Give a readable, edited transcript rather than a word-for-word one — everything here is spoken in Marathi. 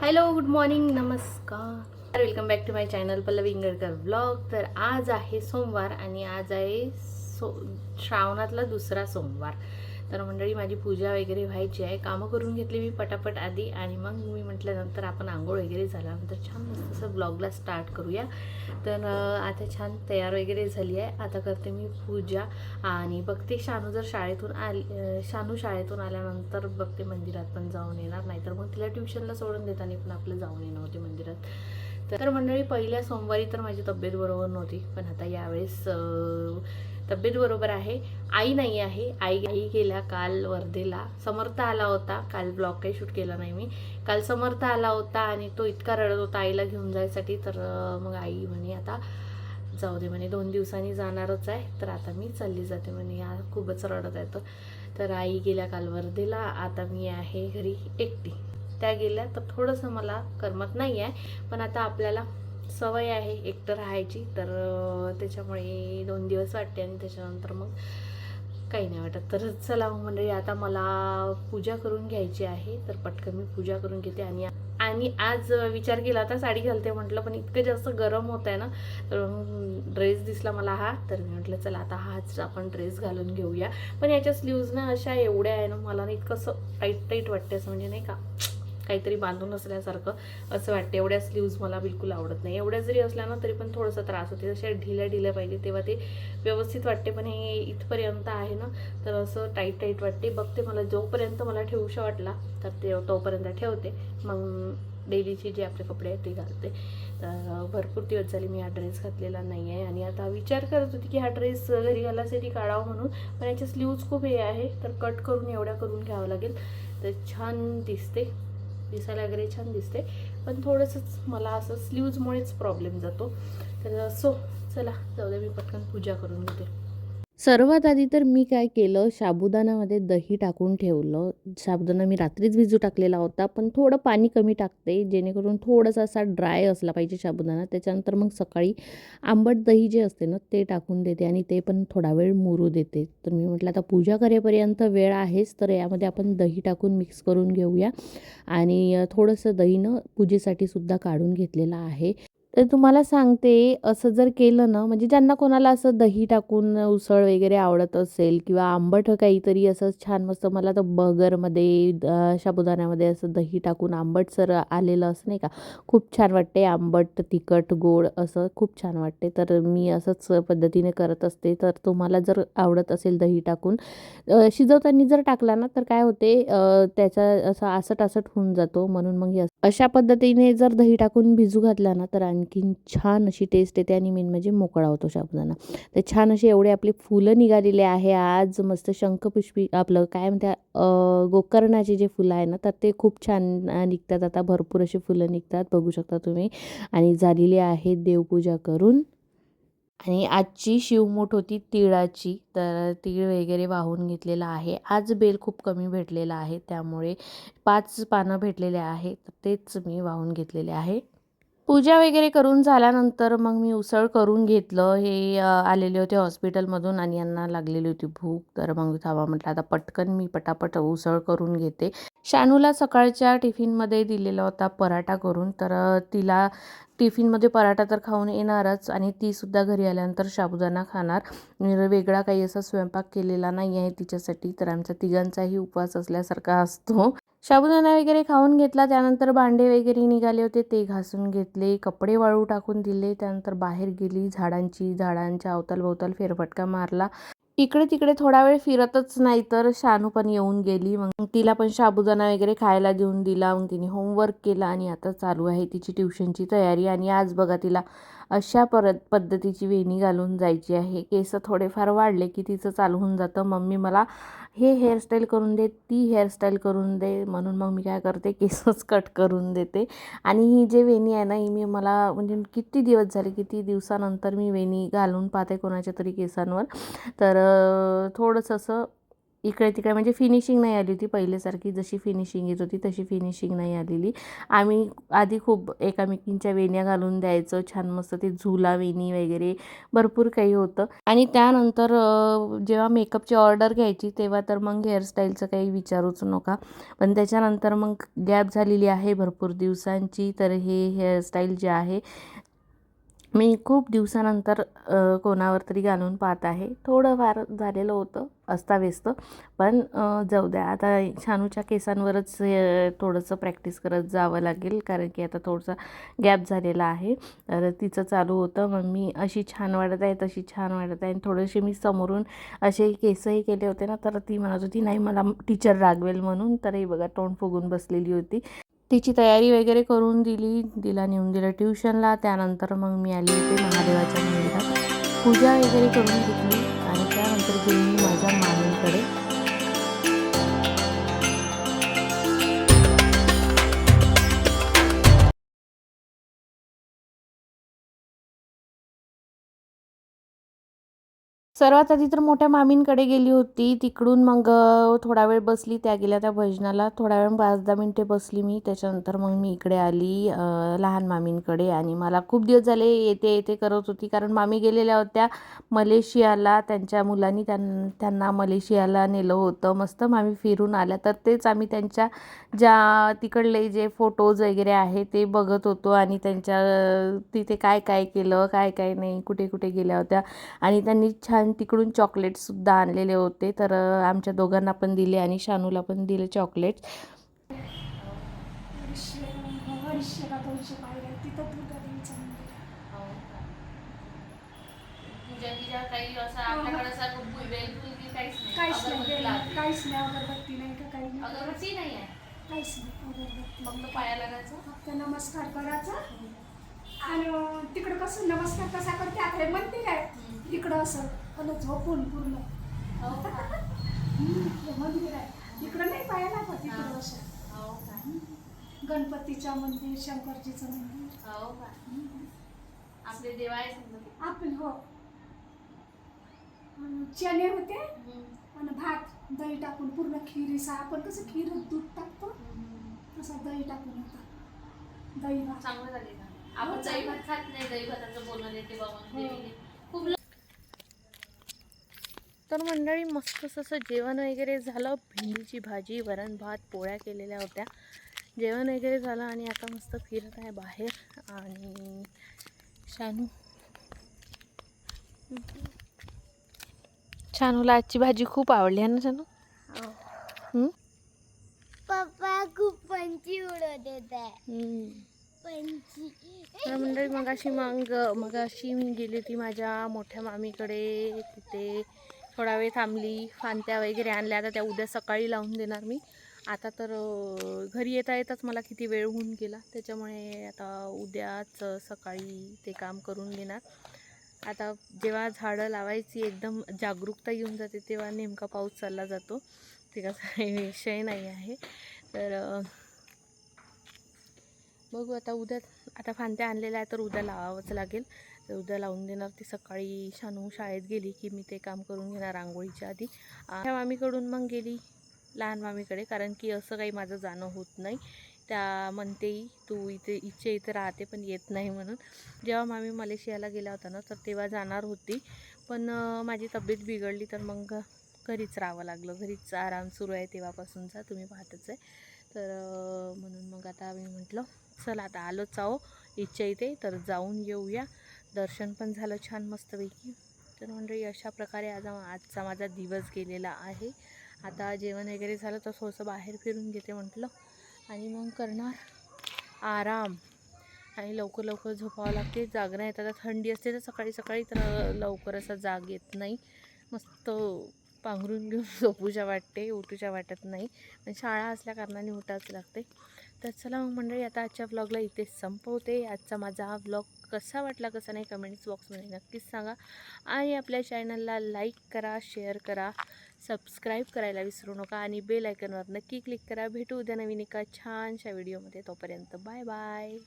हॅलो, गुड मॉर्निंग, नमस्कार, welcome back to my channel Pallavi Ingalkar blog. तर आज आहे सोमवार आणि आज आहे श्रावणातला दुसरा सोमवार. तर मंडळी माझी पूजा वगैरे व्हायची आहे. कामं करून घेतली मी पटापट आधी आणि मग मी म्हटल्यानंतर आपण आंघोळ वगैरे झाल्यानंतर छान मस्त असं ब्लॉगला स्टार्ट करूया. तर आता छान तयार वगैरे झाली आहे. आता करते मी पूजा आणि बघते शानू जर शानू शाळेतून आल्यानंतर बघते मंदिरात पण जाऊन येणार, नाहीतर मग तिला ट्युशनला सोडून देताना पण आपलं जाऊन येणं होते मंदिरात. तर मंडळी पहिल्या सोमवारी तर माझी तब्येत बरोबर नव्हती, पण आता यावेळेस तब्येत बरोबर आहे. आई नाही आहे, आई गेल्या काल वर्धेला. समर्थ आला होता काल, ब्लॉग काही शूट केला नाही मी. काल समर्थ आला होता आणि तो इतका रडत होता आईला घेऊन जायसाठी. तर मग आई म्हणे आता जाऊ दे म्हणे, 2 दिवसांनी जाणारच आहे तर आता मी चालली जाते म्हणे, या खूपच रडत आहे. तर आई गेल्या काल वर्धेला. आता मी आहे घरी एकटी. त्या गेल्या तर थोडंसं मला करमत नाही आहे, पण आता आपल्याला सवय आहे एकटं राहायची. तर त्याच्यामुळे 2 दिवस वाटते आणि त्याच्यानंतर मग काही नाही वाटत. तर चला मंडळी, आता मला पूजा करून घ्यायची आहे. तर पटकन मी पूजा करून घेते. आणि आज विचार केला होता साडी घालते म्हटलं, पण इतकं जास्त गरम होत आहे ना, तर ड्रेस दिसला मला हा. तर मी म्हटलं चला आता हाच आपण ड्रेस घालून घेऊया. पण याच्या स्लीव्ज ना अशा एवढ्या आहे ना, मला ना इतकं असं टाईट टाईट वाटते, असं म्हणजे नाही का काहीतरी बांधून असल्यासारखं असं वाटते. एवढ्या स्लीव्ज मला बिलकुल आवडत नाही. एवढ्या जरी असल्या ना तरी पण थोडासा त्रास होते. अशा ढिल्या ढिल्या पाहिजे तेव्हा ते व्यवस्थित वाटते. पण हे इथपर्यंत आहे ना, तर असं टाईट टाईट वाटते. बघते मला जोपर्यंत मला ठेवूशा वाटला तर तोपर्यंत ठेवते, मग डेलीचे जे आपले कपडे आहेत ते घालते. तर भरपूर दिवस झाले मी हा ड्रेस घातलेला नाही आहे आणि आता विचार करत होती की हा ड्रेस घरी घालायसाठी काढावा म्हणून, पण याचे स्लीव्ज खूप हे आहे तर कट करून एवढ्या करून घ्यावं लागेल. तर छान दिसायला वगैरे छान दिसते, पण थोडंसंच मला असं स्लीव्जमुळेच प्रॉब्लेम जातो. तर चला जाऊ दे, मी पटकन पूजा करून घेते. सर्वात आधी तर मी काय केलं, साबुदाण्यामध्ये दही टाकून ठेवलं. साबुदाणा मी रात्रीच भिजू टाकलेला होता, पण थोडं पाणी कमी टाकते जेणेकरून थोडासा असा ड्राय असला पाहिजे साबुदाणा. त्याच्यानंतर मग सकाळी आंबट दही जे असते ना ते टाकून देते आणि ते पण थोडा वेळ मुरू देते. तर मी म्हटलं आता पूजा करेपर्यंत वेळ आहेच, तर यामध्ये आपण दही टाकून मिक्स करून घेऊया. आणि थोडंसं दहीनं पूजेसाठी सुद्धा काढून घेतलेलं आहे. तर तुम्हाला सांगते, असं जर केलं ना, म्हणजे ज्यांना कोणाला असं दही टाकून उसळ वगैरे आवडत असेल किंवा आंबट काहीतरी असं छान मस्त, मला तर बर्गरमध्ये साबुदाण्यामध्ये असं दही टाकून आंबटसर आलेलं असं नाही का, खूप छान वाटते. आंबट तिखट गोड असं खूप छान वाटते. तर मी असंच पद्धतीने करत असते. तर तुम्हाला जर आवडत असेल दही टाकून शिजवताना जर टाकला ना तर काय होते, त्याचा असं आसट आसट होऊन जातो. म्हणून मग अशा पद्धतीने जर दही टाकून भिजू घातला ना तर आणखीन छान अशी टेस्ट येते आणि मेन म्हणजे मोकळा होतो साबुदाणा. तर छान असे एवढे आपले फुलं निघालेले आहे आज. मस्त शंखपुष्पी आपलं काय म्हणते गोकर्णाचे जे फुलं आहे ना, तर ते खूप छान निघतात. आता भरपूर अशी फुलं निघतात, बघू शकता तुम्ही. आणि झालेली आहे देवपूजा करून. आणि आजची शिवमूठ होती तिळाची, तर तीळ वगैरे वाहून घेतलेला आहे. आज बेल खूप कमी भेटलेला आहे, त्यामुळे 5 पानं भेटलेले आहे, तर तेच मी वाहून घेतलेले आहे. पूजा वगैरे करून झाल्यानंतर मग मी उसळ करून घेतलं. हे आलेले होते हॉस्पिटलमधून आणि यांना लागलेली होती भूक. तर मग थांबा म्हटलं आता पटकन मी पटापट उसळ करून घेते. शानूला सकाळच्या टिफिनमध्ये दिलेला होता पराठा करून, तर तिला टिफिनमध्ये पराठा तर खाऊन येणारच आणि तीसुद्धा घरी आल्यानंतर साबुदाणा खाणार. वेगळा काही असा स्वयंपाक केलेला नाही आहे तिच्यासाठी. तर आमच्या तिघांचाही उपवास असल्यासारखा असतो. साबुदाणा वगैरे खाऊन घेतला. त्यानंतर भांडे वगैरे निघाले होते ते घासून घेतले, कपडे वाळू टाकून दिले. त्यानंतर बाहेर गेली, झाडांच्या अवतालभोवताल फेरफटका मारला. इकडे तिकडे थोडा वेळ फिरतच नाही तर शानू पण येऊन गेली. मग तिला पण साबुदाणा वगैरे खायला देऊन दिला. मग तिने होमवर्क केला आणि आता चालू आहे तिची ट्युशनची तयारी. आणि आज बघा तिला अशा पद्धतीची वेणी घालून जायची आहे. केस थोडेफार वाढले की तिचं चालू होऊन जातं, मम्मी मला हे हेअरस्टाईल करून दे, ती हेअरस्टाईल करून दे. म्हणून मग मी काय करते, केसच कट करून देते. आणि ही जे वेणी आहे ना, ही मला म्हणजे किती दिवस झाले, किती दिवसानंतर मी वेणी घालून पाहते कोणाच्या तरी केसांवर. तर थोडंसं असं इकडे तिकडे म्हणजे फिनिशिंग नाही आली होती पहिल्यासारखी, जशी फिनिशिंग येत होती तशी फिनिशिंग नाही आलेली. आम्ही आधी खूप एकामेकींच्या वेण्या घालून द्यायचं, छान मस्त ते झुला वेणी वगैरे भरपूर काही होतं. आणि त्यानंतर जेव्हा मेकअपची ऑर्डर घ्यायची तेव्हा तर मग हेअरस्टाईलचं काही विचारूच नका. पण त्याच्यानंतर मग गॅप झालेली आहे भरपूर दिवसांची. तर हे हेअरस्टाईल जे आहे मी खूप दिवसानंतर कोणावर तरी घालून पाहत आहे. थोडंफार झालेलं होतं अस्ताव्यस्त, पण जाऊ द्या, आता शानूच्या केसांवरच थोडंसं प्रॅक्टिस करत जावं लागेल, कारण की आता थोडंसं गॅप झालेला आहे. तर तिचं चालू होतं, मम्मी अशी छान वाटत आहे, तशी छान वाटत आहे. आणि थोडेसे मी समोरून असे केसही केले होते ना, तर ती म्हणत होती नाही मला टीचर रागवेल म्हणून. तर हे बघा तोंड फुगून बसलेली होती. तिची तयारी वगैरे करून दिली, तिला नेऊन दिलं ट्युशनला. त्यानंतर मग मी आली होते महादेवाच्या मंदिरात, पूजा वगैरे करून घेतली आणि त्यानंतर गेली मी माझ्या मामींकडे. सर्वात आधी तर मोठ्या मामींकडे गेली होती. तिकडून मग थोडा वेळ बसली, त्या गेल्या त्या भजनाला. थोडा वेळ 5-10 मिनटे बसली मी. त्याच्यानंतर मग मी इकडे आली लहान मामींकडे. आणि मला खूप दिवस झाले येते येते करत होती, कारण मामी गेलेल्या होत्या मलेशियाला. त्यांच्या मुलांनी त्यांना मलेशियाला नेलं होतं. मस्त मामी फिरून आल्या, तर तेच आम्ही त्यांच्या ज्या तिकडले जे फोटोज वगैरे आहे ते बघत होतो. आणि त्यांच्या तिथे काय काय केलं, काय काय नाही, कुठे कुठे गेल्या होत्या. आणि त्यांनी छान तिकडून चॉकलेट्ससुद्धा आणलेले होते. तर आमच्या दोघांना पण दिले आणि शानूला पण दिले चॉकलेट्स. काही असं आपल्याकडे काहीच नाही, अगरबत्ती नाही का, काही नाही, अगरबत्ती नाही आहे, काहीच नाही. अगरबत्ती फक्त पाया लागायचं, फक्त नमस्कार करायचा. आणि तिकडं कसं नमस्कार कसा करते आता हे मंदिर आहे, इकडं असं पण झोपून पूर्ण मंदिर आहे. इकडं नाही पाया लागत, इकडं असं गणपतीचं मंदिर, शंकरजीचं मंदिर. हो का, आपले देव आहे आपले. हो, चणे होते आणि भात दही टाकून पूर्ण खीरीसा. आपण कसं खीर दूध टाकतो तसं दही टाकून होता. दही भात चांगलं झाले का? आपण दही भात खात नाही, दही भाताचं बोलणं देते बाबा देवीने खूप. तर मंडळी मस्त असं जेवण वगैरे झालं. भेंडीची भाजी, वरण भात, पोळ्या केलेल्या होत्या. जेवण वगैरे झालं आणि आता मस्त फिरत आहे बाहेर. आणि शानू शानूला आजची भाजी खूप आवडली आहे ना शानू? पप्पा खूप पंची उडत येत आहे. पंची. तर मंडळी मगाशी मी गेली होती माझ्या मोठ्या मामीकडे. तिथे थोडा वेळ थांबली, फांत्या वगैरे आणल्या. आता त्या उद्या सकाळी लावून देणार मी. आता तर घरी येता येताच मला किती वेळ होऊन गेला, त्याच्यामुळे आता उद्याच सकाळी ते काम करून घेणार. आता जेव्हा झाडं लावायची एकदम जागरूकता येऊन जाते तेव्हा नेमका पाऊस चालला जातो, ते कसा विषय नाही आहे. तर बघू आता उद्या. आता फांत्या आणलेल्या आहे तर उद्या लावावंच लागेल. तर उद्या लावून देणार. ती सकाळी शानू शाळेत गेली की मी ते काम करून घेणार रांगोळीच्या आधी. त्या मामीकडून मग गेली लहान मामीकडे, कारण की असं काही माझं जाणं होत नाही. त्या म्हणतेही तू इथे राहते पण येत नाही म्हणून. जेव्हा मामी मलेशियाला गेला होता ना तर तेव्हा जाणार होती, पण माझी तब्येत बिघडली तर मग घरीच राहावं लागलं. घरीच आराम सुरू आहे तेव्हापासूनचा, तुम्ही पाहतच आहे. तर म्हणून मग आता मी म्हटलं चला आता आलोच आहो इच्छा इथे, तर जाऊन येऊया. दर्शन पण झालं छान मस्तपैकी. तर मंडळी अशा प्रकारे आजचा माझा दिवस गेलेला आहे. आता जेवण वगैरे झालं तर थोडंसं बाहेर फिरून घेते म्हटलं, आणि मग करणार आराम. आणि लवकर लवकर झोपावं लागते, जागरण येतात. आता थंडी असते तर सकाळी सकाळी तर लवकर असा जाग येत नाही. मस्त पांघरून घेऊन झोपूशा वाटते, उठूशा वाटत नाही. पण शाळा असल्या कारणाने उठावंच लागते. तर चला मग मंडळी आता आजच्या व्लॉगला इथे संपवते. आजचा माझा हा व्लॉग कसा वाटला कसा नाही कमेंट्स बॉक्समध्ये नक्कीच सांगा. आणि आपल्या चॅनलला लाईक करा, शेअर करा, सबस्क्राईब करायला विसरू नका. आणि बेल आयकॉनवर नक्की क्लिक करा. भेटू उद्या नवीन एका छानशा व्हिडिओमध्ये. तोपर्यंत बाय बाय.